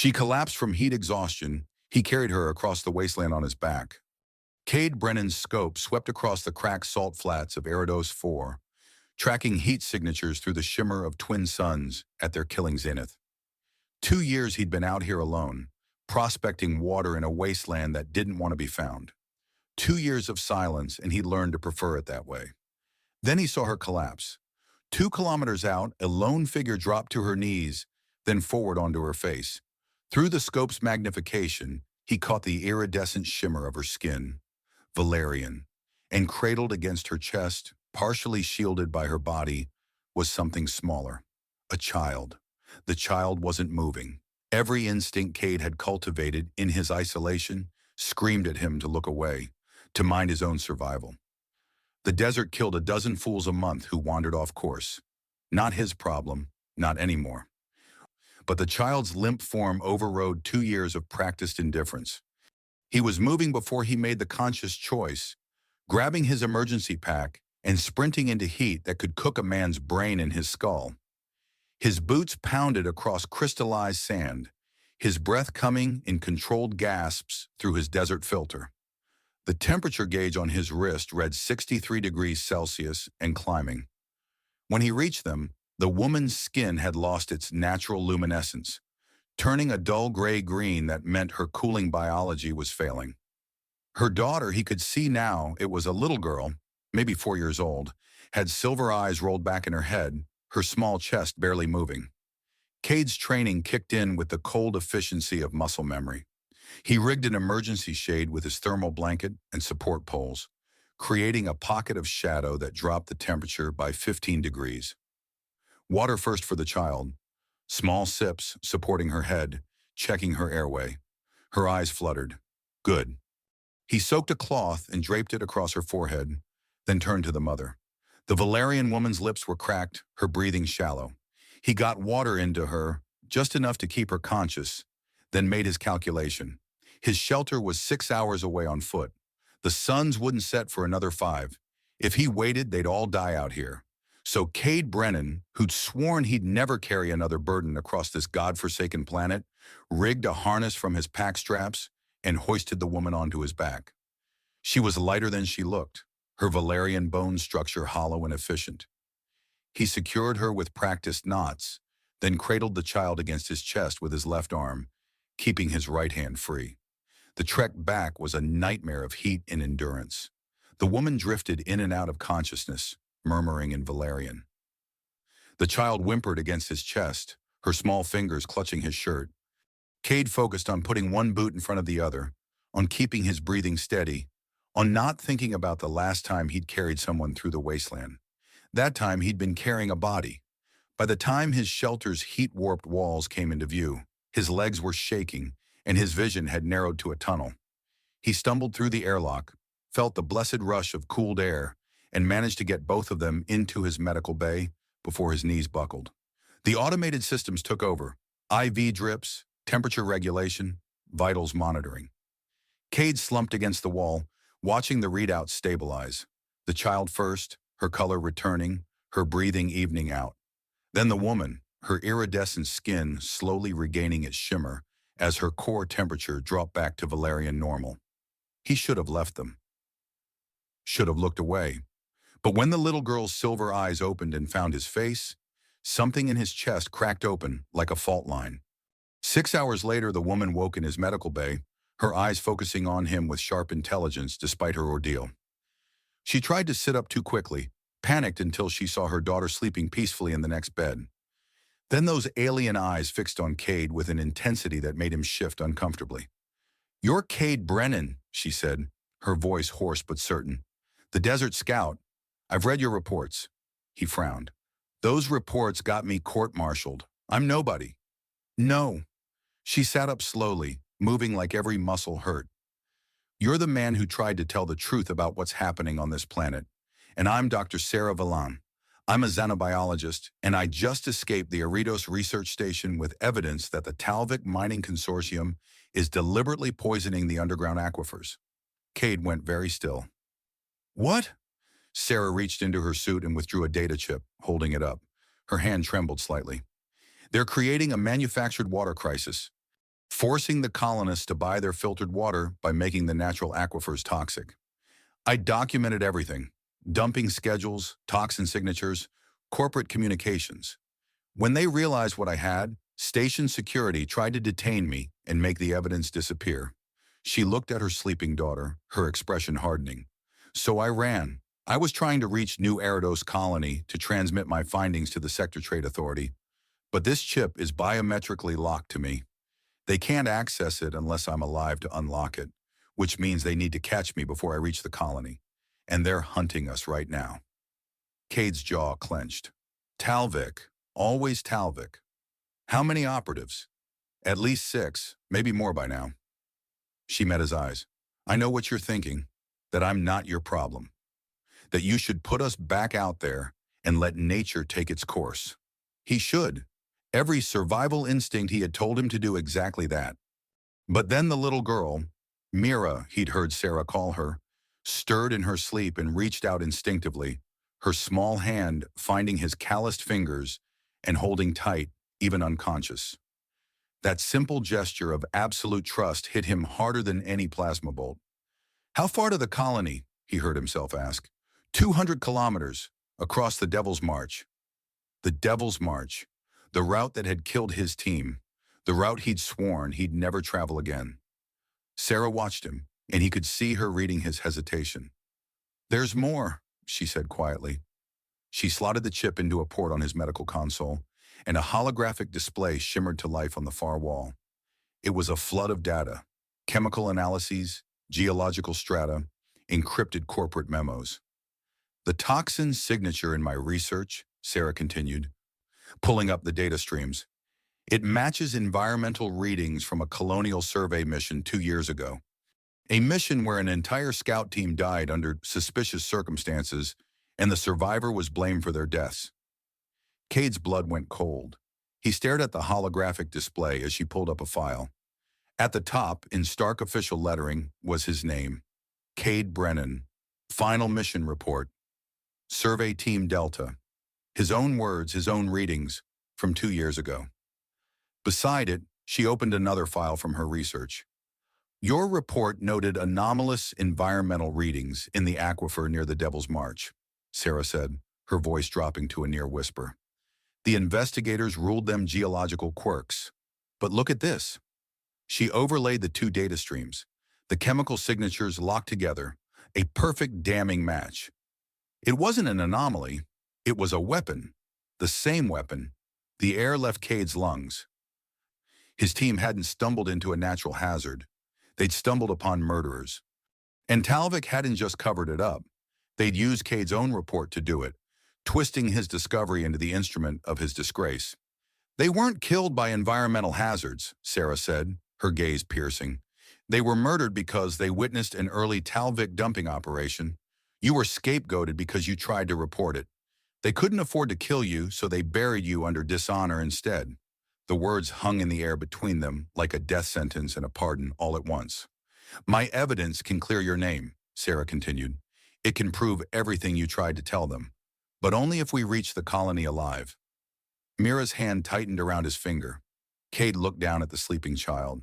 She collapsed from heat exhaustion. He carried her across the wasteland on his back. Cade Brennan's scope swept across the cracked salt flats of Eridos 4, tracking heat signatures through the shimmer of twin suns at their killing zenith. 2 years he'd been out here alone, prospecting water in a wasteland that didn't want to be found. 2 years of silence, and he'd learned to prefer it that way. Then he saw her collapse. 2 kilometers out, a lone figure dropped to her knees, then forward onto her face. Through the scope's magnification, he caught the iridescent shimmer of her skin. Valerian. And cradled against her chest, partially shielded by her body, was something smaller. A child. The child wasn't moving. Every instinct Cade had cultivated in his isolation screamed at him to look away, to mind his own survival. The desert killed a dozen fools a month who wandered off course. Not his problem, not anymore. But the child's limp form overrode 2 years of practiced indifference. He was moving before he made the conscious choice, grabbing his emergency pack and sprinting into heat that could cook a man's brain in his skull. His boots pounded across crystallized sand, his breath coming in controlled gasps through his desert filter. The temperature gauge on his wrist read 63 degrees Celsius and climbing. When he reached them, the woman's skin had lost its natural luminescence, turning a dull gray-green that meant her cooling biology was failing. Her daughter, he could see now, it was a little girl, maybe 4 years old, had silver eyes rolled back in her head, her small chest barely moving. Cade's training kicked in with the cold efficiency of muscle memory. He rigged an emergency shade with his thermal blanket and support poles, creating a pocket of shadow that dropped the temperature by 15 degrees. Water first for the child. Small sips supporting her head, checking her airway. Her eyes fluttered. Good. He soaked a cloth and draped it across her forehead, then turned to the mother. The Valerian woman's lips were cracked, her breathing shallow. He got water into her, just enough to keep her conscious, then made his calculation. His shelter was 6 hours away on foot. The suns wouldn't set for another 5. If he waited, they'd all die out here. So Cade Brennan, who'd sworn he'd never carry another burden across this godforsaken planet, rigged a harness from his pack straps and hoisted the woman onto his back. She was lighter than she looked, her Valerian bone structure hollow and efficient. He secured her with practiced knots, then cradled the child against his chest with his left arm, keeping his right hand free. The trek back was a nightmare of heat and endurance. The woman drifted in and out of consciousness, murmuring in Valerian. The child whimpered against his chest, her small fingers clutching his shirt. Cade focused on putting one boot in front of the other, on keeping his breathing steady, on not thinking about the last time he'd carried someone through the wasteland. That time he'd been carrying a body. By the time his shelter's heat-warped walls came into view, his legs were shaking, and his vision had narrowed to a tunnel. He stumbled through the airlock, felt the blessed rush of cooled air, and managed to get both of them into his medical bay before his knees buckled. The automated systems took over, IV drips, temperature regulation, vitals monitoring. Cade slumped against the wall, watching the readouts stabilize. The child first, her color returning, her breathing evening out. Then the woman, her iridescent skin slowly regaining its shimmer as her core temperature dropped back to Valerian normal. He should have left them. Should have looked away. But when the little girl's silver eyes opened and found his face, something in his chest cracked open like a fault line. 6 hours later, the woman woke in his medical bay, her eyes focusing on him with sharp intelligence despite her ordeal. She tried to sit up too quickly, panicked until she saw her daughter sleeping peacefully in the next bed. Then those alien eyes fixed on Cade with an intensity that made him shift uncomfortably. "You're Cade Brennan," she said, her voice hoarse but certain. "The Desert Scout. I've read your reports." He frowned. "Those reports got me court-martialed. I'm nobody." "No." She sat up slowly, moving like every muscle hurt. "You're the man who tried to tell the truth about what's happening on this planet. And I'm Dr. Sarah Villan. I'm a xenobiologist, and I just escaped the Eridos research station with evidence that the Talvik Mining Consortium is deliberately poisoning the underground aquifers." Cade went very still. "What?" Sarah reached into her suit and withdrew a data chip, holding it up. Her hand trembled slightly. "They're creating a manufactured water crisis. forcing the colonists to buy their filtered water by making the natural aquifers toxic. I documented everything: dumping schedules, toxin signatures, corporate communications. When they realized what I had, station security tried to detain me and make the evidence disappear. She looked at her sleeping daughter, her expression hardening. So I ran. I was trying to reach New Eridos colony to transmit my findings to the Sector Trade Authority. But this chip is biometrically locked to me. They can't access it unless I'm alive to unlock it, which means they need to catch me before I reach the colony. And they're hunting us right now. Cade's jaw clenched. Talvik. Always Talvik. How many operatives? At least 6, maybe more by now. She met his eyes. I know what you're thinking, that I'm not your problem. That you should put us back out there and let nature take its course. He should. Every survival instinct he had told him to do exactly that. But then the little girl, Mira, he'd heard Sarah call her, stirred in her sleep and reached out instinctively, her small hand finding his calloused fingers and holding tight, even unconscious. That simple gesture of absolute trust hit him harder than any plasma bolt. How far to the colony? He heard himself ask. 200 kilometers, across the Devil's March. The Devil's March, the route that had killed his team, the route he'd sworn he'd never travel again. Sarah watched him, and he could see her reading his hesitation. There's more, she said quietly. She slotted the chip into a port on his medical console, and a holographic display shimmered to life on the far wall. It was a flood of data: chemical analyses, geological strata, encrypted corporate memos. The toxin signature in my research, Sarah continued, pulling up the data streams. It matches environmental readings from a colonial survey mission 2 years ago. A mission where an entire scout team died under suspicious circumstances, and the survivor was blamed for their deaths. Cade's blood went cold. He stared at the holographic display as she pulled up a file. At the top, in stark official lettering, was his name: Cade Brennan. Final mission report. Survey Team Delta. His own words, his own readings, from 2 years ago. Beside it, she opened another file from her research. Your report noted anomalous environmental readings in the aquifer near the Devil's March, Sarah said, her voice dropping to a near whisper. The investigators ruled them geological quirks. But look at this. She overlaid the 2 data streams, the chemical signatures locked together, a perfect damning match. It wasn't an anomaly. It was a weapon. The same weapon. The air left Cade's lungs. His team hadn't stumbled into a natural hazard. They'd stumbled upon murderers. And Talvik hadn't just covered it up. They'd used Cade's own report to do it, twisting his discovery into the instrument of his disgrace. They weren't killed by environmental hazards, Sarah said, her gaze piercing. They were murdered because they witnessed an early Talvik dumping operation. You were scapegoated because you tried to report it. They couldn't afford to kill you, so they buried you under dishonor instead. The words hung in the air between them like a death sentence and a pardon all at once. My evidence can clear your name, Sarah continued. It can prove everything you tried to tell them, but only if we reach the colony alive. Mira's hand tightened around his finger. Cade looked down at the sleeping child,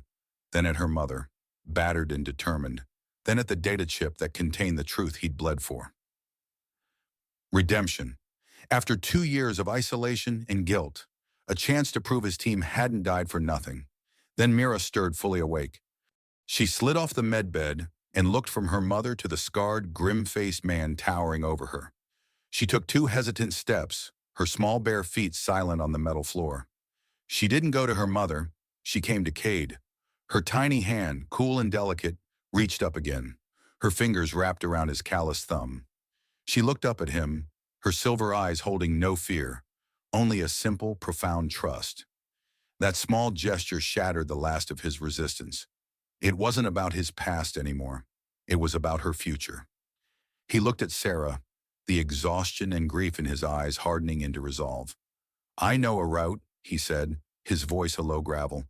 then at her mother, battered and determined, then at the data chip that contained the truth he'd bled for. Redemption. After 2 years of isolation and guilt, a chance to prove his team hadn't died for nothing. Then Mira stirred fully awake. She slid off the medbed and looked from her mother to the scarred, grim-faced man towering over her. She took 2 hesitant steps, her small bare feet silent on the metal floor. She didn't go to her mother. She came to Cade. Her tiny hand, cool and delicate, reached up again, her fingers wrapped around his calloused thumb. She looked up at him, her silver eyes holding no fear, only a simple, profound trust. That small gesture shattered the last of his resistance. It wasn't about his past anymore. It was about her future. He looked at Sarah, the exhaustion and grief in his eyes hardening into resolve. I know a route, he said, his voice a low gravel,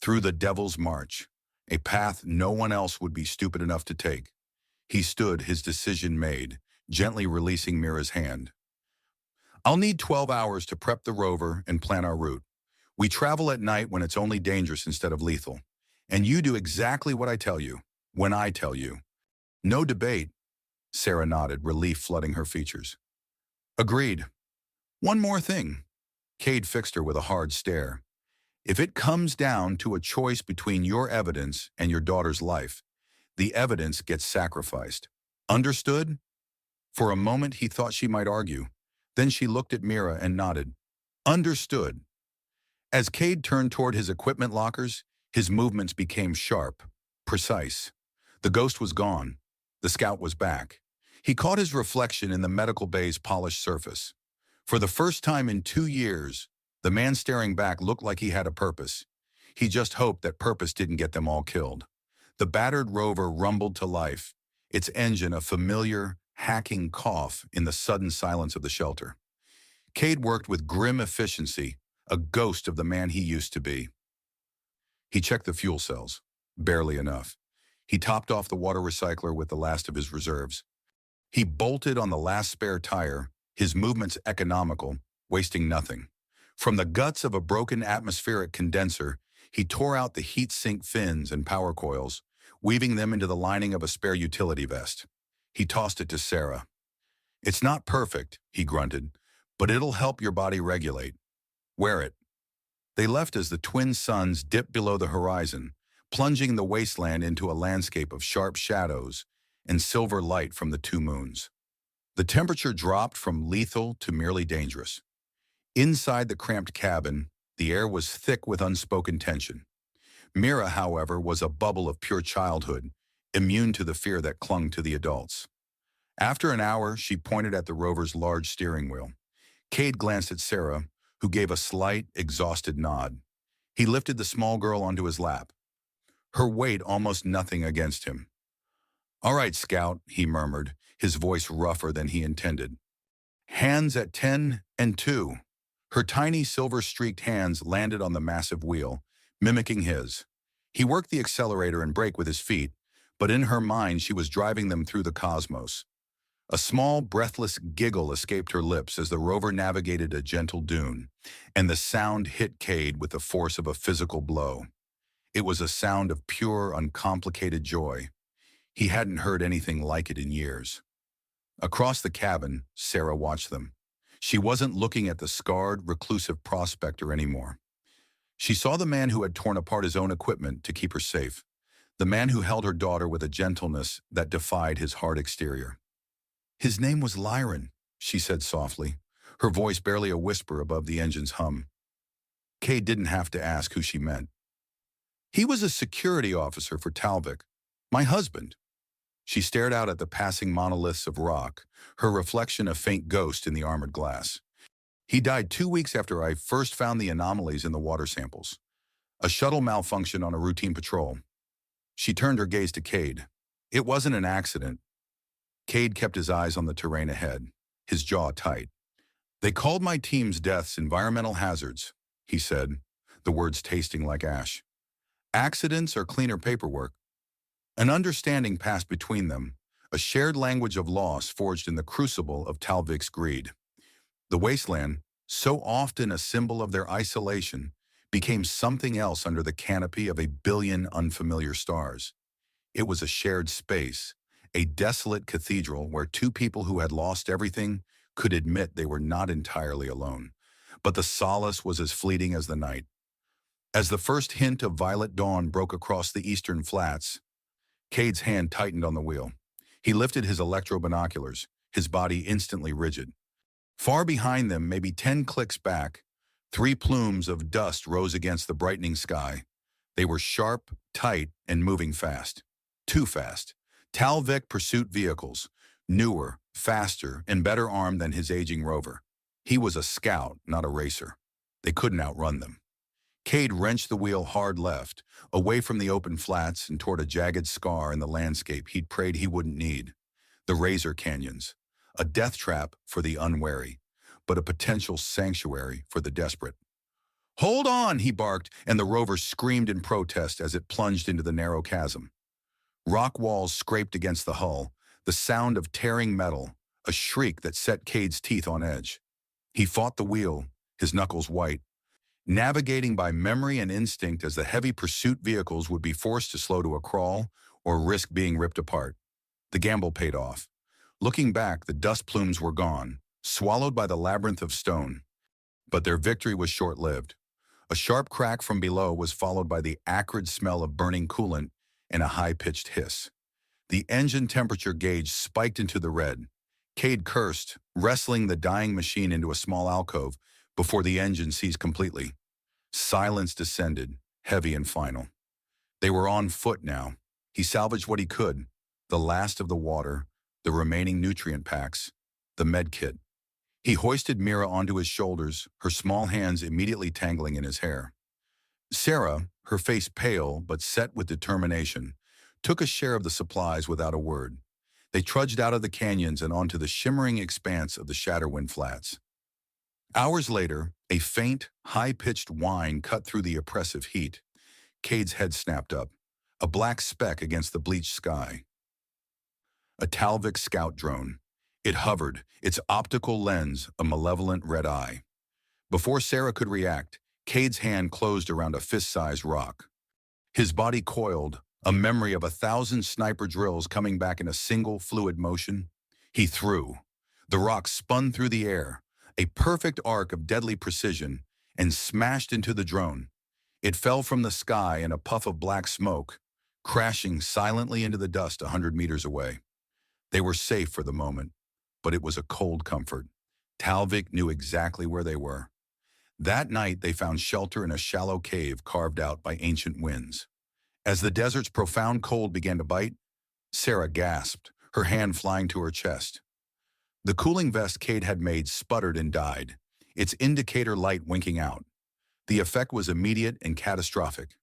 through the Devil's March, a path no one else would be stupid enough to take. He stood, his decision made, gently releasing Mira's hand. I'll need 12 hours to prep the rover and plan our route. We travel at night when it's only dangerous instead of lethal. And you do exactly what I tell you, when I tell you. No debate, Sarah nodded, relief flooding her features. Agreed. One more thing. Cade fixed her with a hard stare. If it comes down to a choice between your evidence and your daughter's life, the evidence gets sacrificed. Understood? For a moment, he thought she might argue. Then she looked at Mira and nodded. Understood. As Cade turned toward his equipment lockers, his movements became sharp, precise. The ghost was gone. The scout was back. He caught his reflection in the medical bay's polished surface. For the first time in 2 years, the man staring back looked like he had a purpose. He just hoped that purpose didn't get them all killed. The battered rover rumbled to life, its engine a familiar, hacking cough in the sudden silence of the shelter. Cade worked with grim efficiency, a ghost of the man he used to be. He checked the fuel cells, barely enough. He topped off the water recycler with the last of his reserves. He bolted on the last spare tire, his movements economical, wasting nothing. From the guts of a broken atmospheric condenser, he tore out the heat sink fins and power coils, weaving them into the lining of a spare utility vest. He tossed it to Sarah. It's not perfect, he grunted, but it'll help your body regulate. Wear it. They left as the twin suns dipped below the horizon, plunging the wasteland into a landscape of sharp shadows and silver light from the 2 moons. The temperature dropped from lethal to merely dangerous. Inside the cramped cabin, the air was thick with unspoken tension. Mira, however, was a bubble of pure childhood, immune to the fear that clung to the adults. After an hour, she pointed at the rover's large steering wheel. Cade glanced at Sarah, who gave a slight, exhausted nod. He lifted the small girl onto his lap. Her weight almost nothing against him. All right, Scout, he murmured, his voice rougher than he intended. Hands at 10 and 2. Her tiny silver-streaked hands landed on the massive wheel, mimicking his. He worked the accelerator and brake with his feet, but in her mind she was driving them through the cosmos. A small, breathless giggle escaped her lips as the rover navigated a gentle dune, and the sound hit Cade with the force of a physical blow. It was a sound of pure, uncomplicated joy. He hadn't heard anything like it in years. Across the cabin, Sarah watched them. She wasn't looking at the scarred, reclusive prospector anymore. She saw the man who had torn apart his own equipment to keep her safe, the man who held her daughter with a gentleness that defied his hard exterior. His name was Lyron, she said softly, her voice barely a whisper above the engine's hum. Kay didn't have to ask who she meant. He was a security officer for Talvik, my husband. She stared out at the passing monoliths of rock, her reflection a faint ghost in the armored glass. He died 2 weeks after I first found the anomalies in the water samples. A shuttle malfunction on a routine patrol. She turned her gaze to Cade. It wasn't an accident. Cade kept his eyes on the terrain ahead, his jaw tight. They called my team's deaths environmental hazards, he said, the words tasting like ash. Accidents are cleaner paperwork. An understanding passed between them, a shared language of loss forged in the crucible of Talvik's greed. The wasteland, so often a symbol of their isolation, became something else under the canopy of a billion unfamiliar stars. It was a shared space, a desolate cathedral where 2 people who had lost everything could admit they were not entirely alone. But the solace was as fleeting as the night. As the first hint of violet dawn broke across the eastern flats, Cade's hand tightened on the wheel. He lifted his electro-binoculars, his body instantly rigid. Far behind them, maybe 10 clicks back, 3 plumes of dust rose against the brightening sky. They were sharp, tight, and moving fast. Too fast. Talvik pursuit vehicles, newer, faster, and better armed than his aging rover. He was a scout, not a racer. They couldn't outrun them. Cade wrenched the wheel hard left, away from the open flats and toward a jagged scar in the landscape he'd prayed he wouldn't need. The Razor Canyons, a death trap for the unwary, but a potential sanctuary for the desperate. Hold on, he barked, and the rover screamed in protest as it plunged into the narrow chasm. Rock walls scraped against the hull, the sound of tearing metal, a shriek that set Cade's teeth on edge. He fought the wheel, his knuckles white. navigating by memory and instinct as the heavy pursuit vehicles would be forced to slow to a crawl or risk being ripped apart. The gamble paid off. Looking back, the dust plumes were gone, swallowed by the labyrinth of stone. But their victory was short-lived. A sharp crack from below was followed by the acrid smell of burning coolant and a high-pitched hiss. The engine temperature gauge spiked into the red. Cade cursed, wrestling the dying machine into a small alcove before the engine seized completely. Silence descended, heavy and final. They were on foot now. He salvaged what he could, the last of the water, the remaining nutrient packs, the med kit. He hoisted Mira onto his shoulders, her small hands immediately tangling in his hair. Sarah, her face pale but set with determination, took a share of the supplies without a word. They trudged out of the canyons and onto the shimmering expanse of the Shatterwind Flats. Hours later, a faint, high-pitched whine cut through the oppressive heat. Cade's head snapped up, a black speck against the bleached sky. A Talvik scout drone. It hovered, its optical lens a malevolent red eye. Before Sarah could react, Cade's hand closed around a fist-sized rock. His body coiled, a memory of 1,000 sniper drills coming back in a single fluid motion. He threw. The rock spun through the air, a perfect arc of deadly precision, and smashed into the drone. It fell from the sky in a puff of black smoke, crashing silently into the dust 100 meters away. They were safe for the moment, but it was a cold comfort. Talvik knew exactly where they were. That night, they found shelter in a shallow cave carved out by ancient winds. As the desert's profound cold began to bite, Sarah gasped, her hand flying to her chest. The cooling vest Cade had made sputtered and died, its indicator light winking out. The effect was immediate and catastrophic.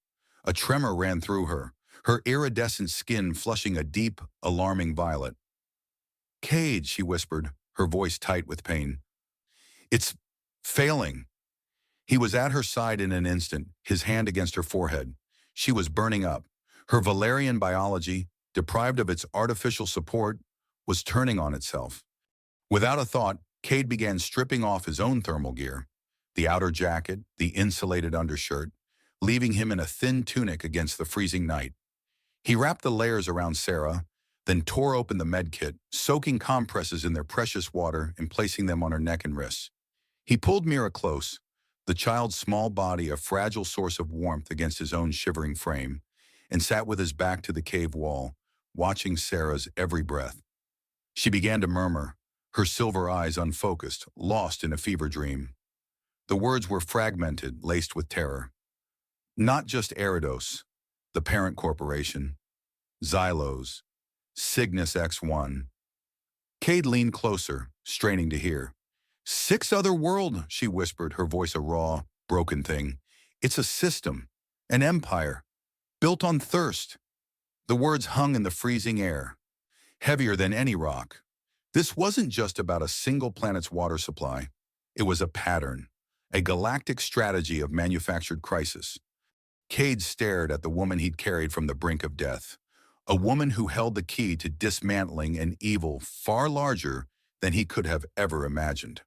A tremor ran through her, her iridescent skin flushing a deep, alarming violet. "Cade," she whispered, her voice tight with pain. "It's failing." He was at her side in an instant, his hand against her forehead. She was burning up. Her Valerian biology, deprived of its artificial support, was turning on itself. Without a thought, Cade began stripping off his own thermal gear, the outer jacket, the insulated undershirt, leaving him in a thin tunic against the freezing night. He wrapped the layers around Sarah, then tore open the med kit, soaking compresses in their precious water and placing them on her neck and wrists. He pulled Mira close, the child's small body a fragile source of warmth against his own shivering frame, and sat with his back to the cave wall, watching Sarah's every breath. She began to murmur, her silver eyes unfocused, lost in a fever dream. The words were fragmented, laced with terror. Not just Eridos, the parent corporation, Xylos, Cygnus X1. Cade leaned closer, straining to hear. "6 other world," she whispered, her voice a raw, broken thing. "It's a system, an empire, built on thirst." The words hung in the freezing air, heavier than any rock. This wasn't just about a single planet's water supply. It was a pattern, a galactic strategy of manufactured crisis. Cade stared at the woman he'd carried from the brink of death, a woman who held the key to dismantling an evil far larger than he could have ever imagined.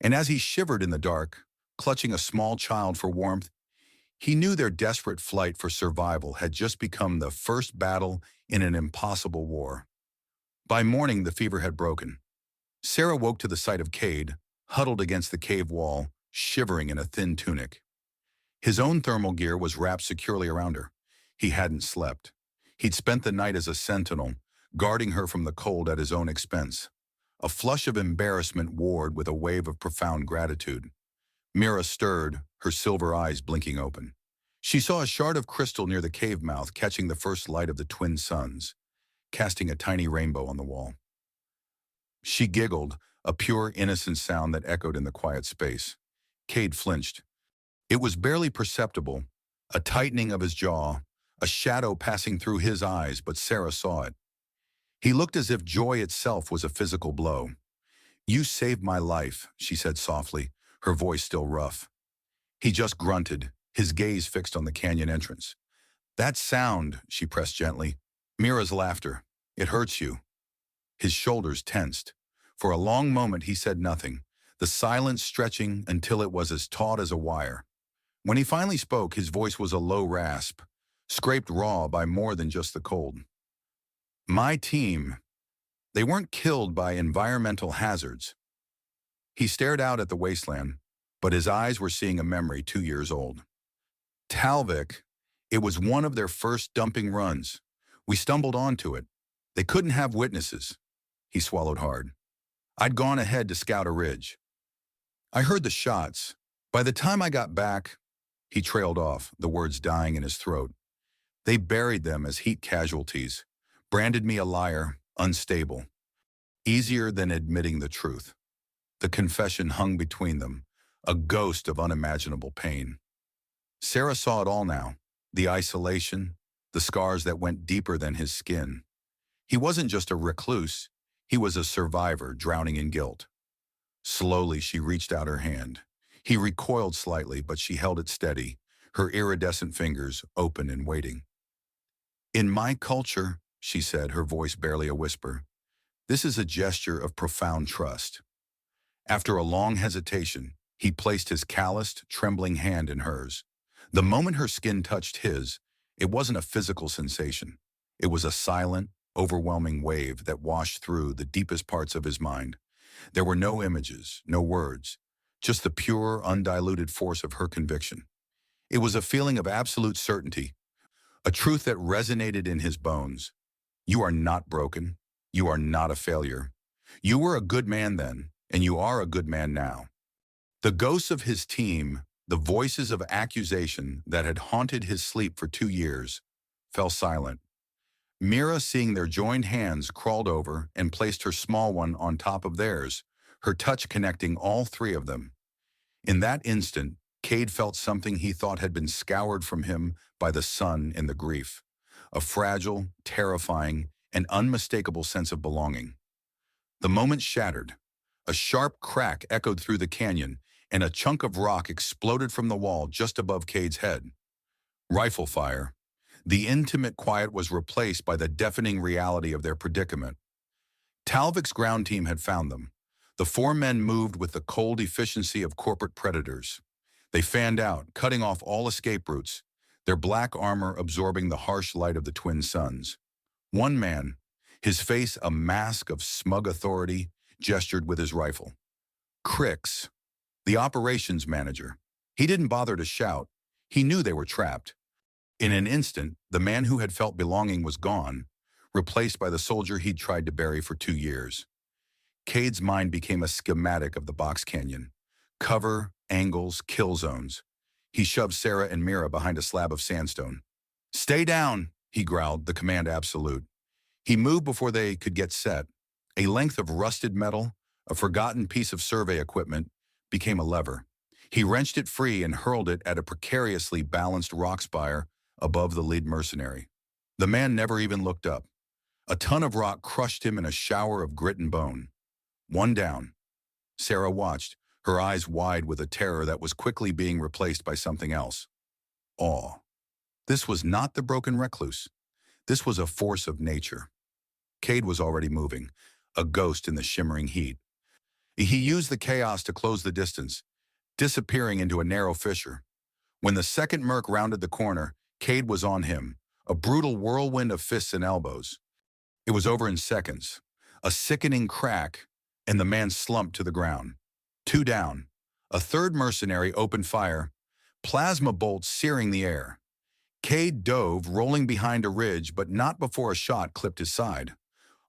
And as he shivered in the dark, clutching a small child for warmth, he knew their desperate flight for survival had just become the first battle in an impossible war. By morning, the fever had broken. Sarah woke to the sight of Cade, huddled against the cave wall, shivering in a thin tunic. His own thermal gear was wrapped securely around her. He hadn't slept. He'd spent the night as a sentinel, guarding her from the cold at his own expense. A flush of embarrassment warred with a wave of profound gratitude. Mira stirred, her silver eyes blinking open. She saw a shard of crystal near the cave mouth catching the first light of the twin suns, casting a tiny rainbow on the wall. She giggled, a pure, innocent sound that echoed in the quiet space. Cade flinched. It was barely perceptible, a tightening of his jaw, a shadow passing through his eyes, but Sarah saw it. He looked as if joy itself was a physical blow. "You saved my life," she said softly, her voice still rough. He just grunted, his gaze fixed on the canyon entrance. "That sound," she pressed gently. "Mira's laughter. It hurts you." His shoulders tensed. For a long moment he said nothing, the silence stretching until it was as taut as a wire. When he finally spoke, his voice was a low rasp, scraped raw by more than just the cold. My team, they weren't killed by environmental hazards. He stared out at the wasteland, but his eyes were seeing a memory 2 years old. Talvik, it was one of their first dumping runs. We stumbled onto it. They couldn't have witnesses. He swallowed hard. I'd gone ahead to scout a ridge. I heard the shots. By the time I got back, he trailed off, the words dying in his throat. They buried them as heat casualties, branded me a liar, unstable. Easier than admitting the truth. The confession hung between them, a ghost of unimaginable pain. Sarah saw it all now, the isolation, the scars that went deeper than his skin. He wasn't just a recluse, he was a survivor drowning in guilt. Slowly, she reached out her hand. He recoiled slightly, but she held it steady, her iridescent fingers open and waiting. In my culture, she said, her voice barely a whisper, this is a gesture of profound trust. After a long hesitation, he placed his calloused, trembling hand in hers. The moment her skin touched his, it wasn't a physical sensation. It was a silent, overwhelming wave that washed through the deepest parts of his mind. There were no images, no words, just the pure, undiluted force of her conviction. It was a feeling of absolute certainty, a truth that resonated in his bones. You are not broken. You are not a failure. You were a good man then, and you are a good man now. The ghosts of his team, the voices of accusation that had haunted his sleep for 2 years, fell silent. Mira, seeing their joined hands, crawled over and placed her small one on top of theirs, her touch connecting all three of them. In that instant, Cade felt something he thought had been scoured from him by the sun and the grief, a fragile, terrifying, and unmistakable sense of belonging. The moment shattered. A sharp crack echoed through the canyon, and a chunk of rock exploded from the wall just above Cade's head. Rifle fire. The intimate quiet was replaced by the deafening reality of their predicament. Talvik's ground team had found them. The 4 men moved with the cold efficiency of corporate predators. They fanned out, cutting off all escape routes, their black armor absorbing the harsh light of the twin suns. One man, his face a mask of smug authority, gestured with his rifle. Crix, the operations manager. He didn't bother to shout. He knew they were trapped. In an instant, the man who had felt belonging was gone, replaced by the soldier he'd tried to bury for 2 years. Cade's mind became a schematic of the box canyon. Cover, angles, kill zones. He shoved Sarah and Mira behind a slab of sandstone. Stay down, he growled, the command absolute. He moved before they could get set. A length of rusted metal, a forgotten piece of survey equipment, became a lever. He wrenched it free and hurled it at a precariously balanced rock spire above the lead mercenary. The man never even looked up. A ton of rock crushed him in a shower of grit and bone. One down. Sarah watched, her eyes wide with a terror that was quickly being replaced by something else. Awe. This was not the broken recluse. This was a force of nature. Cade was already moving, a ghost in the shimmering heat. He used the chaos to close the distance, disappearing into a narrow fissure. When the second merc rounded the corner, Cade was on him, a brutal whirlwind of fists and elbows. It was over in seconds. A sickening crack, and the man slumped to the ground. 2 down. A third mercenary opened fire, plasma bolts searing the air. Cade dove, rolling behind a ridge, but not before a shot clipped his side.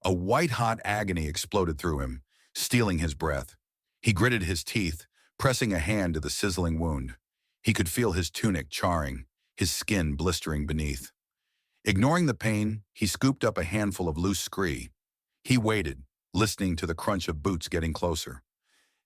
A white-hot agony exploded through him, stealing his breath. He gritted his teeth, pressing a hand to the sizzling wound. He could feel his tunic charring, his skin blistering beneath. Ignoring the pain, he scooped up a handful of loose scree. He waited, listening to the crunch of boots getting closer.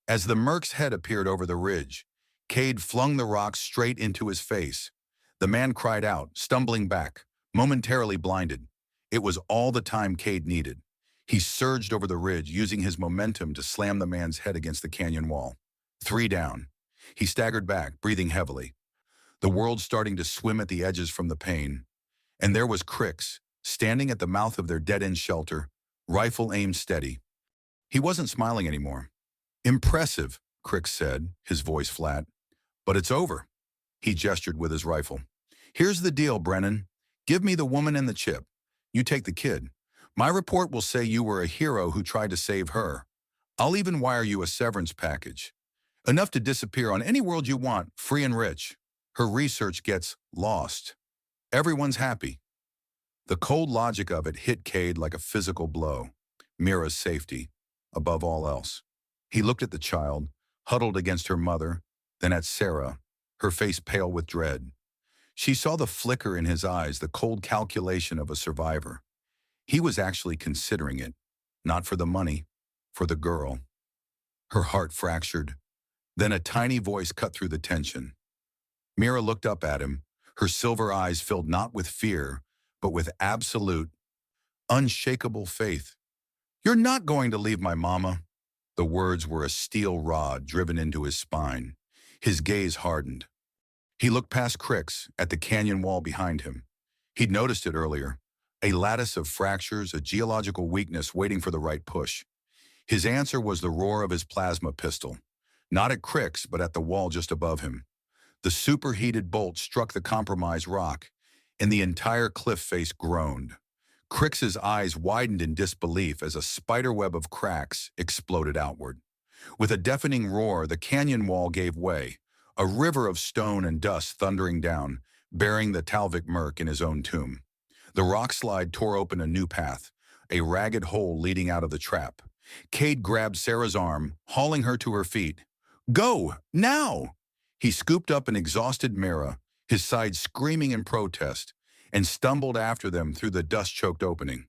As the merc's head appeared over the ridge, Cade flung the rock straight into his face. The man cried out, stumbling back, momentarily blinded. It was all the time Cade needed. He surged over the ridge, using his momentum to slam the man's head against the canyon wall. 3 down. He staggered back, breathing heavily. The world starting to swim at the edges from the pain. And there was Crix, standing at the mouth of their dead-end shelter, rifle aimed steady. He wasn't smiling anymore. Impressive, Crix said, his voice flat. But it's over. He gestured with his rifle. Here's the deal, Brennan. Give me the woman and the chip. You take the kid. My report will say you were a hero who tried to save her. I'll even wire you a severance package. Enough to disappear on any world you want, free and rich. Her research gets lost. Everyone's happy. The cold logic of it hit Cade like a physical blow. Mira's safety, above all else. He looked at the child, huddled against her mother, then at Sarah, her face pale with dread. She saw the flicker in his eyes, the cold calculation of a survivor. He was actually considering it, not for the money, for the girl. Her heart fractured. Then a tiny voice cut through the tension. Mira looked up at him, her silver eyes filled not with fear, but with absolute, unshakable faith. You're not going to leave my mama. The words were a steel rod driven into his spine. His gaze hardened. He looked past Crix at the canyon wall behind him. He'd noticed it earlier, a lattice of fractures, a geological weakness waiting for the right push. His answer was the roar of his plasma pistol, not at Crix, but at the wall just above him. The superheated bolt struck the compromised rock, and the entire cliff face groaned. Crix's eyes widened in disbelief as a spiderweb of cracks exploded outward. With a deafening roar, the canyon wall gave way, a river of stone and dust thundering down, burying the Talvik merc in his own tomb. The rock slide tore open a new path, a ragged hole leading out of the trap. Cade grabbed Sarah's arm, hauling her to her feet. Go, now! He scooped up an exhausted Mira, his side screaming in protest, and stumbled after them through the dust-choked opening.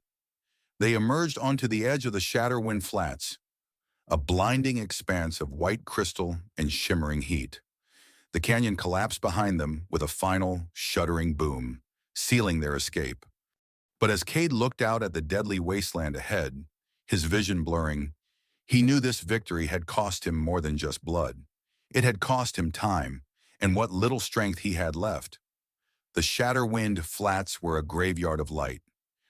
They emerged onto the edge of the Shatterwind Flats, a blinding expanse of white crystal and shimmering heat. The canyon collapsed behind them with a final, shuddering boom, sealing their escape. But as Cade looked out at the deadly wasteland ahead, his vision blurring, he knew this victory had cost him more than just blood. It had cost him time, and what little strength he had left. The Shatterwind Flats were a graveyard of light.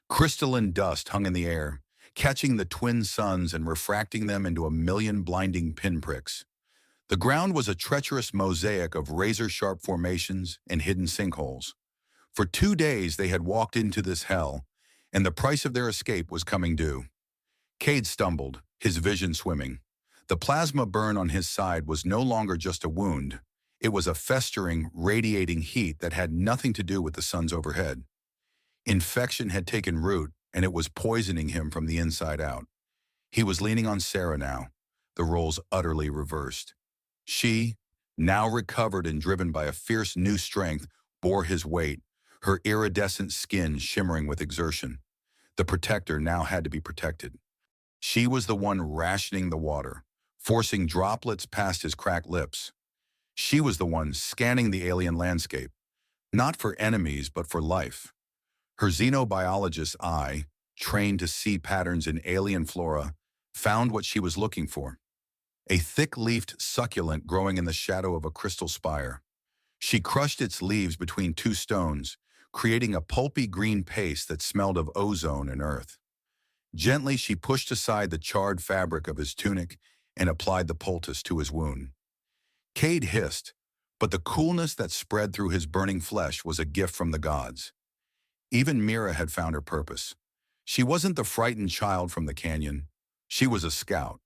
Crystalline dust hung in the air, catching the twin suns and refracting them into a million blinding pinpricks. The ground was a treacherous mosaic of razor-sharp formations and hidden sinkholes. For 2 days they had walked into this hell, and the price of their escape was coming due. Cade stumbled, his vision swimming. The plasma burn on his side was no longer just a wound. It was a festering, radiating heat that had nothing to do with the suns overhead. Infection had taken root, and it was poisoning him from the inside out. He was leaning on Sarah now, the roles utterly reversed. She, now recovered and driven by a fierce new strength, bore his weight, her iridescent skin shimmering with exertion. The protector now had to be protected. She was the one rationing the water, forcing droplets past his cracked lips. She was the one scanning the alien landscape, not for enemies but for life. Her xenobiologist's eye, trained to see patterns in alien flora, found what she was looking for. A thick-leafed succulent growing in the shadow of a crystal spire. She crushed its leaves between 2 stones, creating a pulpy green paste that smelled of ozone and earth. Gently, she pushed aside the charred fabric of his tunic and applied the poultice to his wound. Cade hissed, but the coolness that spread through his burning flesh was a gift from the gods. Even Mira had found her purpose. She wasn't the frightened child from the canyon. She was a scout.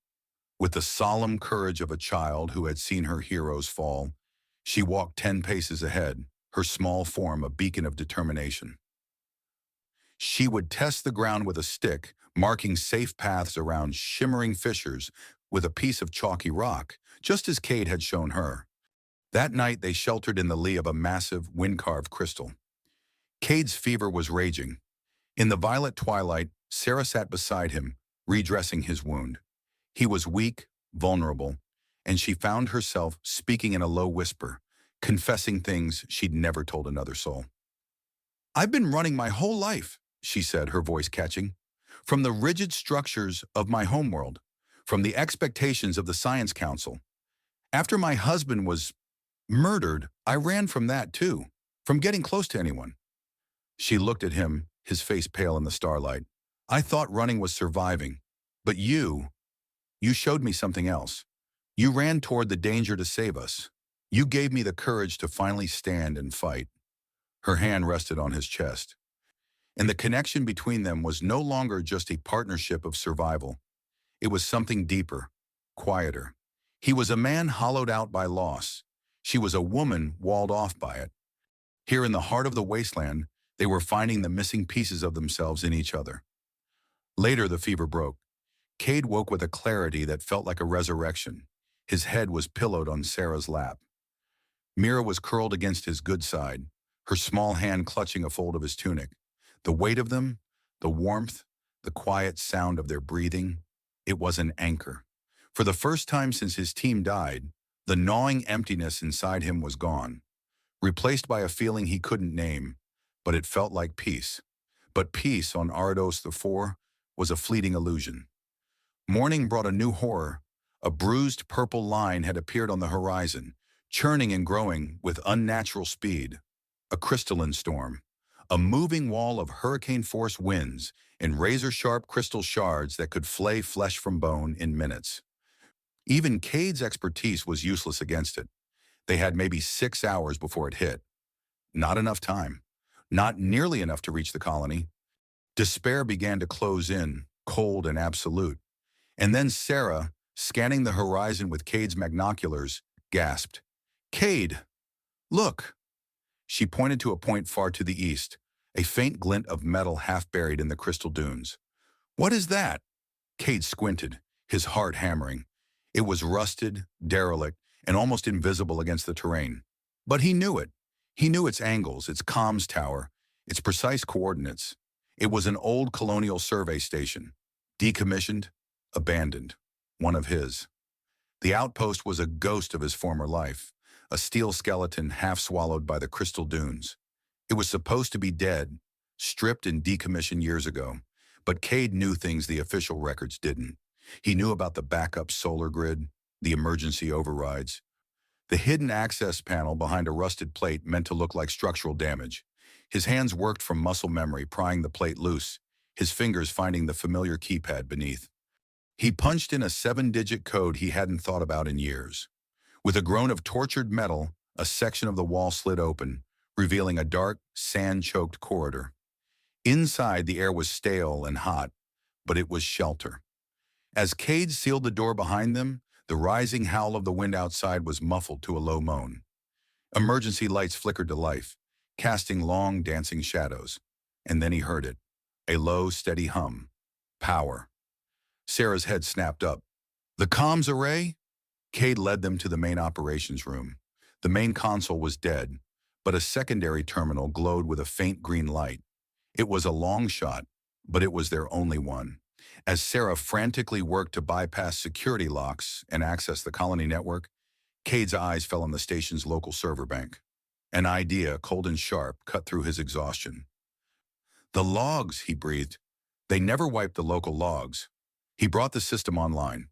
With the solemn courage of a child who had seen her heroes fall, she walked 10 paces ahead, her small form a beacon of determination. She would test the ground with a stick, marking safe paths around shimmering fissures with a piece of chalky rock, just as Cade had shown her. That night they sheltered in the lee of a massive, wind-carved crystal. Cade's fever was raging. In the violet twilight, Sarah sat beside him, redressing his wound. He was weak, vulnerable, and she found herself speaking in a low whisper, confessing things she'd never told another soul. "I've been running my whole life," she said, her voice catching, "from the rigid structures of my homeworld, from the expectations of the Science Council. After my husband was murdered, I ran from that too, from getting close to anyone." She looked at him, his face pale in the starlight. "I thought running was surviving, but you showed me something else. You ran toward the danger to save us. You gave me the courage to finally stand and fight." Her hand rested on his chest. And the connection between them was no longer just a partnership of survival. It was something deeper, quieter. He was a man hollowed out by loss. She was a woman walled off by it. Here in the heart of the wasteland, they were finding the missing pieces of themselves in each other. Later, the fever broke. Cade woke with a clarity that felt like a resurrection. His head was pillowed on Sarah's lap. Mira was curled against his good side, her small hand clutching a fold of his tunic. The weight of them, the warmth, the quiet sound of their breathing, it was an anchor. For the first time since his team died, the gnawing emptiness inside him was gone, replaced by a feeling he couldn't name, but it felt like peace. But peace on Arados IV was a fleeting illusion. Morning brought a new horror. A bruised purple line had appeared on the horizon, churning and growing with unnatural speed. A crystalline storm. A moving wall of hurricane-force winds and razor-sharp crystal shards that could flay flesh from bone in minutes. Even Cade's expertise was useless against it. They had maybe 6 hours before it hit. Not enough time. Not nearly enough to reach the colony. Despair began to close in, cold and absolute. And then Sarah, scanning the horizon with Cade's magnoculars, gasped, "Cade, look!" She pointed to a point far to the east, a faint glint of metal half buried in the crystal dunes. "What is that?" Cade squinted, his heart hammering. It was rusted, derelict, and almost invisible against the terrain. But he knew it. He knew its angles, its comms tower, its precise coordinates. It was an old colonial survey station, decommissioned, abandoned, one of his. The outpost was a ghost of his former life, a steel skeleton half swallowed by the crystal dunes. It was supposed to be dead, stripped and decommissioned years ago, but Cade knew things the official records didn't. He knew about the backup solar grid, the emergency overrides, the hidden access panel behind a rusted plate meant to look like structural damage. His hands worked from muscle memory, prying the plate loose, his fingers finding the familiar keypad beneath. He punched in a 7-digit code he hadn't thought about in years. With a groan of tortured metal, a section of the wall slid open, revealing a dark, sand-choked corridor. Inside, the air was stale and hot, but it was shelter. As Cade sealed the door behind them, the rising howl of the wind outside was muffled to a low moan. Emergency lights flickered to life, casting long, dancing shadows. And then he heard it, a low, steady hum. Power. Sarah's head snapped up. "The comms array?" Cade led them to the main operations room. The main console was dead, but a secondary terminal glowed with a faint green light. It was a long shot, but it was their only one. As Sarah frantically worked to bypass security locks and access the colony network, Cade's eyes fell on the station's local server bank. An idea, cold and sharp, cut through his exhaustion. "The logs," he breathed. They never wiped the local logs. He brought the system online.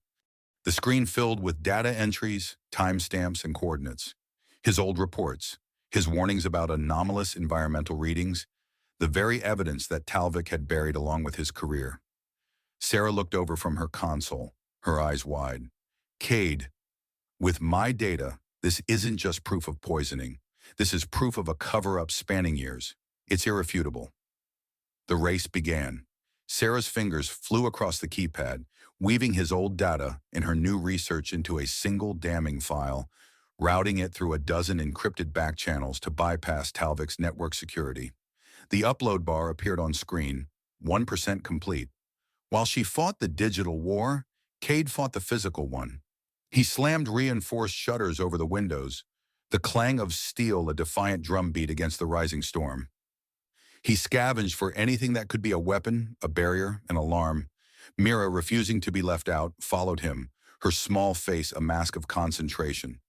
The screen filled with data entries, timestamps, and coordinates. His old reports, his warnings about anomalous environmental readings, the very evidence that Talvik had buried along with his career. Sarah looked over from her console, her eyes wide. "Cade, with my data, this isn't just proof of poisoning. This is proof of a cover-up spanning years. It's irrefutable." The race began. Sarah's fingers flew across the keypad, weaving his old data and her new research into a single damning file, routing it through a dozen encrypted back channels to bypass Talvik's network security. The upload bar appeared on screen, 1% complete. While she fought the digital war, Cade fought the physical one. He slammed reinforced shutters over the windows, the clang of steel a defiant drumbeat against the rising storm. He scavenged for anything that could be a weapon, a barrier, an alarm. Mira, refusing to be left out, followed him, her small face a mask of concentration.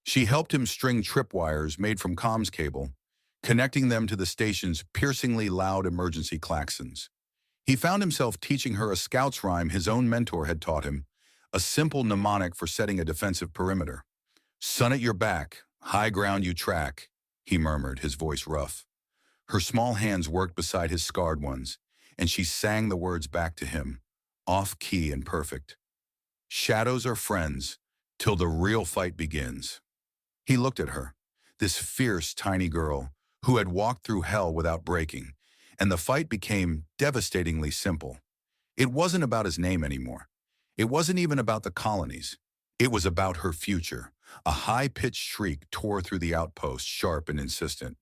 She helped him string tripwires made from comms cable, connecting them to the station's piercingly loud emergency klaxons. He found himself teaching her a scout's rhyme his own mentor had taught him, a simple mnemonic for setting a defensive perimeter. "Sun at your back, high ground you track," he murmured, his voice rough. Her small hands worked beside his scarred ones, and she sang the words back to him, off-key and perfect. "Shadows are friends, till the real fight begins." He looked at her, this fierce, tiny girl who had walked through hell without breaking, and the fight became devastatingly simple. It wasn't about his name anymore. It wasn't even about the colonies. It was about her future. A high-pitched shriek tore through the outpost, sharp and insistent.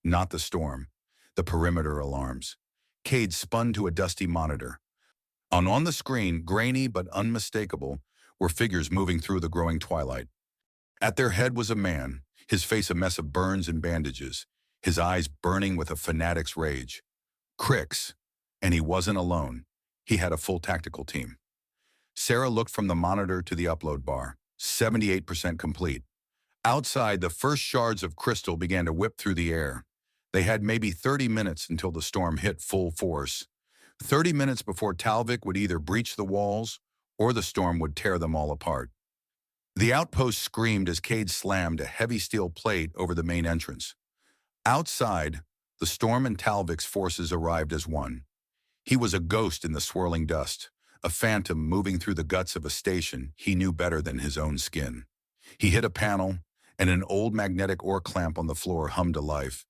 Not the storm. The perimeter alarms. Cade spun to a dusty monitor. On the screen, grainy but unmistakable, were figures moving through the growing twilight. At their head was a man, his face a mess of burns and bandages, his eyes burning with a fanatic's rage. Crix. And he wasn't alone. He had a full tactical team. Sarah looked from the monitor to the upload bar, 78% complete. Outside, the first shards of crystal began to whip through the air. They had maybe 30 minutes until the storm hit full force. 30 minutes before Talvik would either breach the walls or the storm would tear them all apart. The outpost screamed as Cade slammed a heavy steel plate over the main entrance. Outside, the storm and Talvik's forces arrived as one. He was a ghost in the swirling dust, a phantom moving through the guts of a station he knew better than his own skin. He hit a panel, and an old magnetic ore clamp on the floor hummed to life,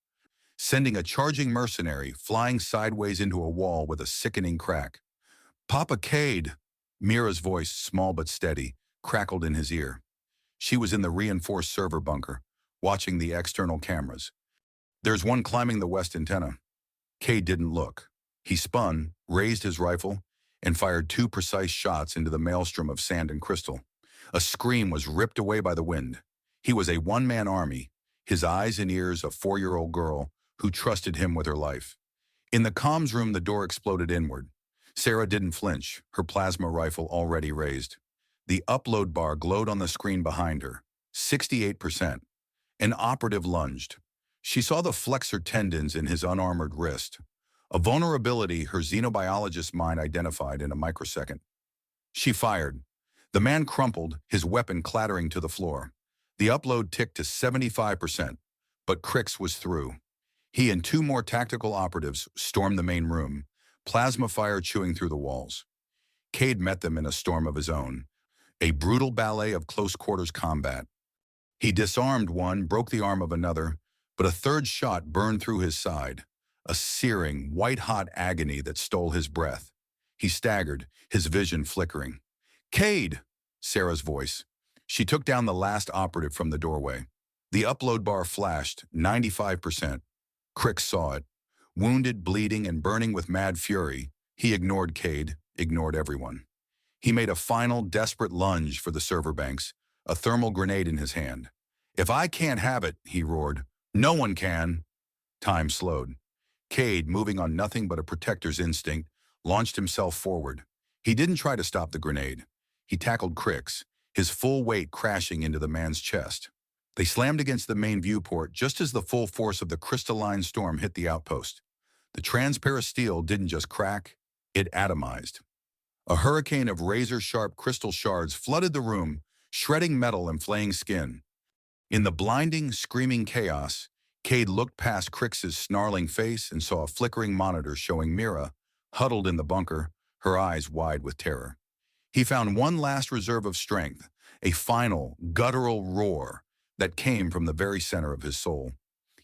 sending a charging mercenary flying sideways into a wall with a sickening crack. "Papa Cade," Mira's voice, small but steady, crackled in his ear. She was in the reinforced server bunker, watching the external cameras. "There's one climbing the west antenna." Cade didn't look. He spun, raised his rifle, and fired 2 precise shots into the maelstrom of sand and crystal. A scream was ripped away by the wind. He was a one-man army, his eyes and ears a 4-year-old girl who trusted him with her life. In the comms room, the door exploded inward. Sarah didn't flinch, her plasma rifle already raised. The upload bar glowed on the screen behind her, 68%. An operative lunged. She saw the flexor tendons in his unarmored wrist, a vulnerability her xenobiologist mind identified in a microsecond. She fired. The man crumpled, his weapon clattering to the floor. The upload ticked to 75%, but Crix was through. He and 2 more tactical operatives stormed the main room, plasma fire chewing through the walls. Cade met them in a storm of his own, a brutal ballet of close-quarters combat. He disarmed one, broke the arm of another, but a third shot burned through his side, a searing, white-hot agony that stole his breath. He staggered, his vision flickering. "Cade!" Sarah's voice. She took down the last operative from the doorway. The upload bar flashed, 95%. Crix saw it. Wounded, bleeding, and burning with mad fury, he ignored Cade, ignored everyone. He made a final, desperate lunge for the server banks, a thermal grenade in his hand. "If I can't have it," he roared, "no one can." Time slowed. Cade, moving on nothing but a protector's instinct, launched himself forward. He didn't try to stop the grenade. He tackled Crix, his full weight crashing into the man's chest. They slammed against the main viewport just as the full force of the crystalline storm hit the outpost. The transparent steel didn't just crack, it atomized. A hurricane of razor-sharp crystal shards flooded the room, shredding metal and flaying skin. In the blinding, screaming chaos, Cade looked past Crix's snarling face and saw a flickering monitor showing Mira, huddled in the bunker, her eyes wide with terror. He found one last reserve of strength, a final, guttural roar that came from the very center of his soul.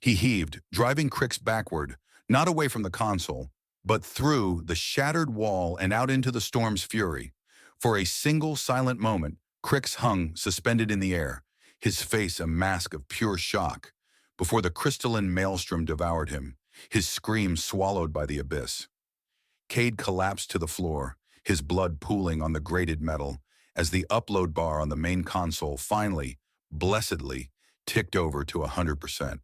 He heaved, driving Crix backward, not away from the console, but through the shattered wall and out into the storm's fury. For a single silent moment, Crix hung suspended in the air, his face a mask of pure shock, before the crystalline maelstrom devoured him, his scream swallowed by the abyss. Cade collapsed to the floor, his blood pooling on the grated metal, as the upload bar on the main console finally, blessedly, ticked over to 100%.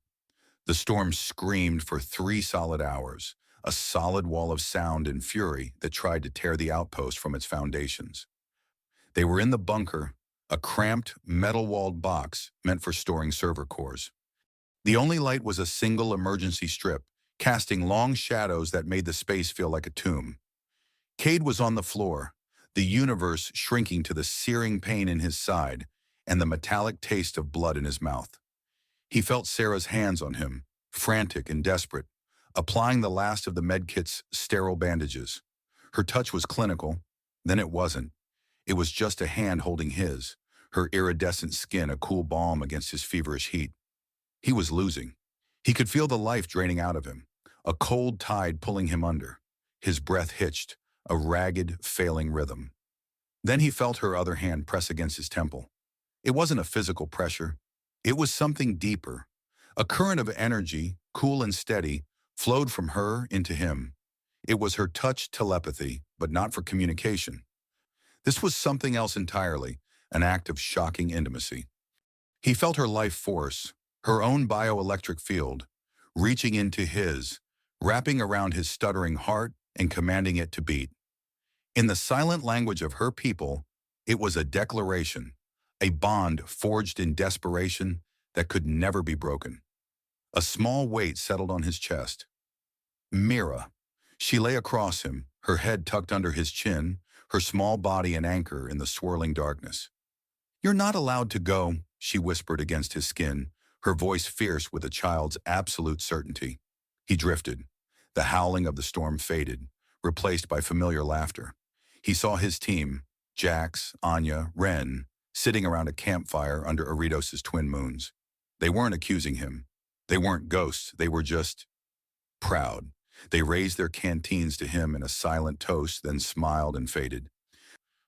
The storm screamed for 3 solid hours, a solid wall of sound and fury that tried to tear the outpost from its foundations. They were in the bunker, a cramped, metal-walled box meant for storing server cores. The only light was a single emergency strip, casting long shadows that made the space feel like a tomb. Cade was on the floor, the universe shrinking to the searing pain in his side and the metallic taste of blood in his mouth. He felt Sarah's hands on him, frantic and desperate, applying the last of the medkit's sterile bandages. Her touch was clinical, then it wasn't. It was just a hand holding his, her iridescent skin a cool balm against his feverish heat. He was losing. He could feel the life draining out of him, a cold tide pulling him under. His breath hitched, a ragged, failing rhythm. Then he felt her other hand press against his temple. It wasn't a physical pressure. It was something deeper. A current of energy, cool and steady, flowed from her into him. It was her touch telepathy, but not for communication. This was something else entirely, an act of shocking intimacy. He felt her life force, her own bioelectric field, reaching into his, wrapping around his stuttering heart and commanding it to beat. In the silent language of her people, it was a declaration, a bond forged in desperation that could never be broken. A small weight settled on his chest. Mira. She lay across him, her head tucked under his chin, her small body an anchor in the swirling darkness. "You're not allowed to go," she whispered against his skin, her voice fierce with a child's absolute certainty. He drifted. The howling of the storm faded, replaced by familiar laughter. He saw his team, Jax, Anya, Ren, sitting around a campfire under Aridos's twin moons. They weren't accusing him. They weren't ghosts. They were just proud. They raised their canteens to him in a silent toast, then smiled and faded,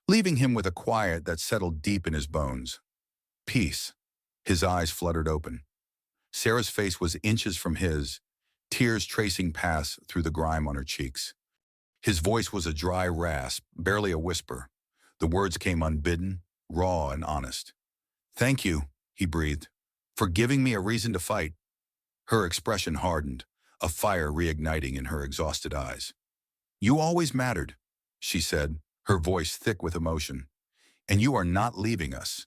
leaving him with a quiet that settled deep in his bones. Peace. His eyes fluttered open. Sarah's face was inches from his, tears tracing paths through the grime on her cheeks. His voice was a dry rasp, barely a whisper. The words came unbidden, raw and honest. "Thank you," he breathed, "for giving me a reason to fight." Her expression hardened, a fire reigniting in her exhausted eyes. "You always mattered," she said, her voice thick with emotion. "And you are not leaving us.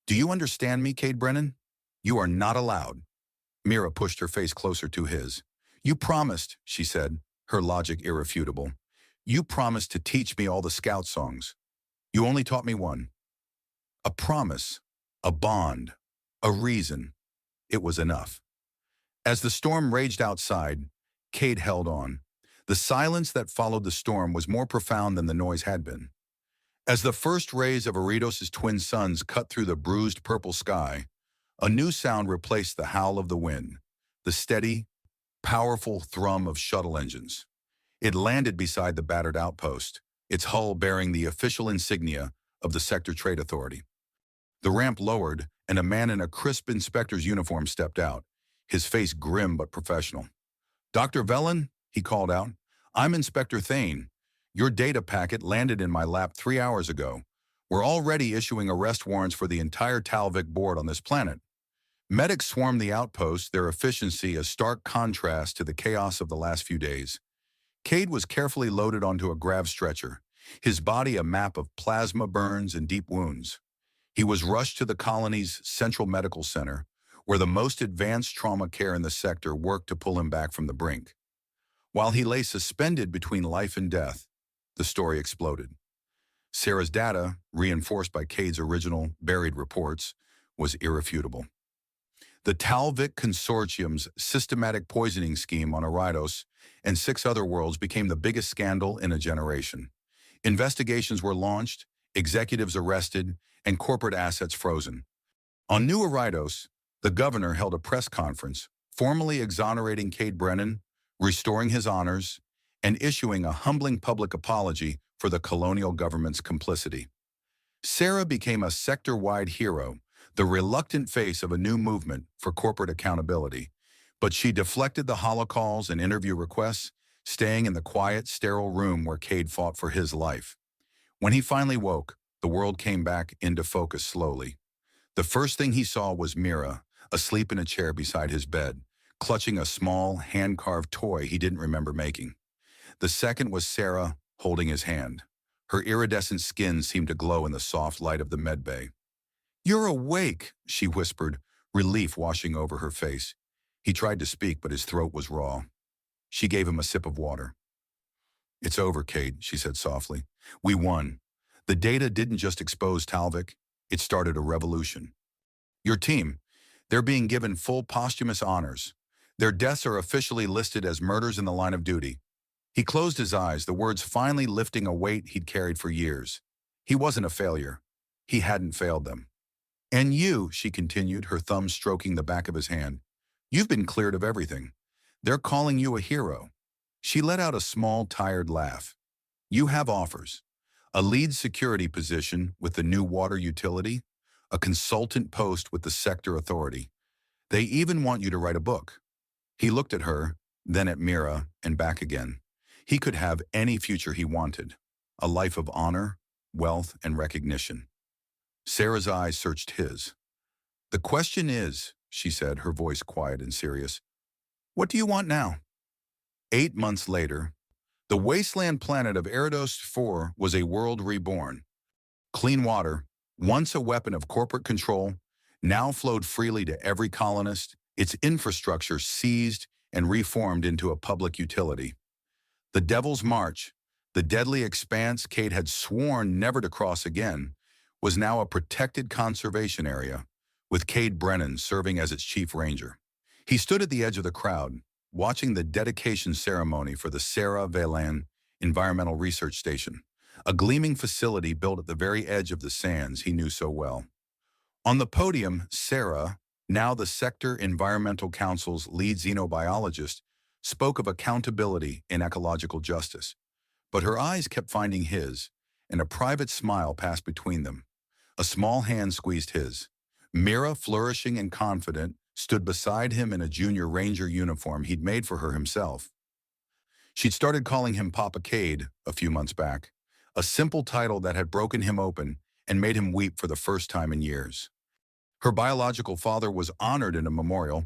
Do you understand me, Cade Brennan? You are not allowed." Mira pushed her face closer to his. "You promised," she said, her logic irrefutable. "You promised to teach me all the scout songs. You only taught me one. A promise, a bond, a reason. It was enough." As the storm raged outside, Cade held on. The silence that followed the storm was more profound than the noise had been. As the first rays of Aridos's twin suns cut through the bruised purple sky, a new sound replaced the howl of the wind, the steady, powerful thrum of shuttle engines. It landed beside the battered outpost, its hull bearing the official insignia of the Sector Trade Authority. The ramp lowered, and a man in a crisp inspector's uniform stepped out, his face grim but professional. "Dr. Velen," he called out, "I'm Inspector Thane. Your data packet landed in my lap 3 hours ago. We're already issuing arrest warrants for the entire Talvik board on this planet." Medics swarmed the outpost, their efficiency a stark contrast to the chaos of the last few days. Cade was carefully loaded onto a grav stretcher, his body a map of plasma burns and deep wounds. He was rushed to the colony's Central Medical Center, where the most advanced trauma care in the sector worked to pull him back from the brink. While he lay suspended between life and death, the story exploded. Sarah's data, reinforced by Cade's original, buried reports, was irrefutable. The Talvik Consortium's systematic poisoning scheme on Aridos and 6 other worlds became the biggest scandal in a generation. Investigations were launched, executives arrested, and corporate assets frozen. On New Aridos, the governor held a press conference, formally exonerating Cade Brennan, restoring his honors, and issuing a humbling public apology for the colonial government's complicity. Sarah became a sector-wide hero, the reluctant face of a new movement for corporate accountability, but she deflected the holocalls and interview requests, staying in the quiet, sterile room where Cade fought for his life. When he finally woke, the world came back into focus slowly. The first thing he saw was Mira, asleep in a chair beside his bed, clutching a small, hand-carved toy he didn't remember making. The second was Sarah, holding his hand. Her iridescent skin seemed to glow in the soft light of the medbay. "You're awake," she whispered, relief washing over her face. He tried to speak, but his throat was raw. She gave him a sip of water. "It's over, Cade," she said softly. "We won. The data didn't just expose Talvik, it started a revolution. Your team, they're being given full posthumous honors. Their deaths are officially listed as murders in the line of duty." He closed his eyes, the words finally lifting a weight he'd carried for years. He wasn't a failure. He hadn't failed them. And you, she continued, her thumb stroking the back of his hand, you've been cleared of everything. They're calling you a hero. She let out a small, tired laugh. You have offers. A lead security position with the new water utility, a consultant post with the sector authority. They even want you to write a book. He looked at her, then at Mira, and back again. He could have any future he wanted. A life of honor, wealth, and recognition. Sarah's eyes searched his. The question is, she said, her voice quiet and serious, what do you want now? 8 months later, the wasteland planet of Eridos 4 was a world reborn. Clean water, once a weapon of corporate control, now flowed freely to every colonist, its infrastructure seized and reformed into a public utility. The Devil's March, the deadly expanse Kate had sworn never to cross again, was now a protected conservation area, with Cade Brennan serving as its chief ranger. He stood at the edge of the crowd, watching the dedication ceremony for the Sarah Velan Environmental Research Station, a gleaming facility built at the very edge of the sands he knew so well. On the podium, Sarah, now the Sector Environmental Council's lead xenobiologist, spoke of accountability and ecological justice. But her eyes kept finding his, and a private smile passed between them. A small hand squeezed his. Mira, flourishing and confident, stood beside him in a junior ranger uniform he'd made for her himself. She'd started calling him Papa Cade a few months back, a simple title that had broken him open and made him weep for the first time in years. Her biological father was honored in a memorial,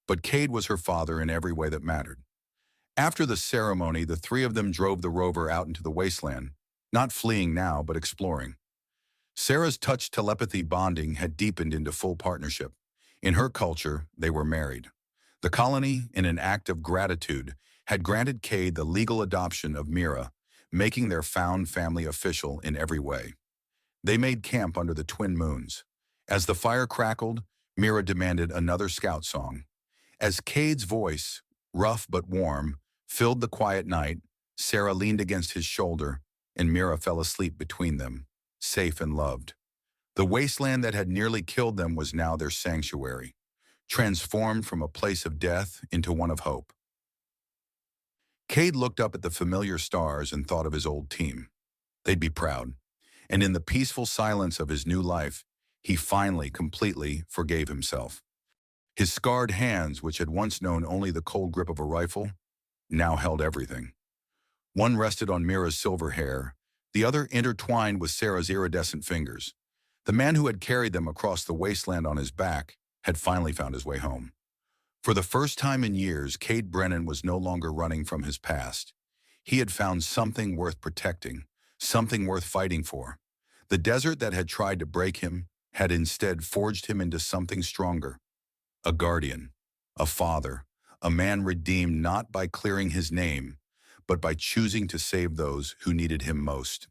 but Cade was her father in every way that mattered. After the ceremony, the three of them drove the rover out into the wasteland, not fleeing now, but exploring. Sarah's touch telepathy bonding had deepened into full partnership. In her culture, they were married. The colony, in an act of gratitude, had granted Cade the legal adoption of Mira, making their found family official in every way. They made camp under the twin moons. As the fire crackled, Mira demanded another scout song. As Cade's voice, rough but warm, filled the quiet night, Sarah leaned against his shoulder, and Mira fell asleep between them, safe and loved. The wasteland that had nearly killed them was now their sanctuary, transformed from a place of death into one of hope. Cade looked up at the familiar stars and thought of his old team. They'd be proud. And in the peaceful silence of his new life, he finally, completely forgave himself. His scarred hands, which had once known only the cold grip of a rifle, now held everything. One rested on Mira's silver hair, the other intertwined with Sarah's iridescent fingers. The man who had carried them across the wasteland on his back had finally found his way home. For the first time in years, Cade Brennan was no longer running from his past. He had found something worth protecting, something worth fighting for. The desert that had tried to break him had instead forged him into something stronger. A guardian, a father, a man redeemed not by clearing his name, but by choosing to save those who needed him most.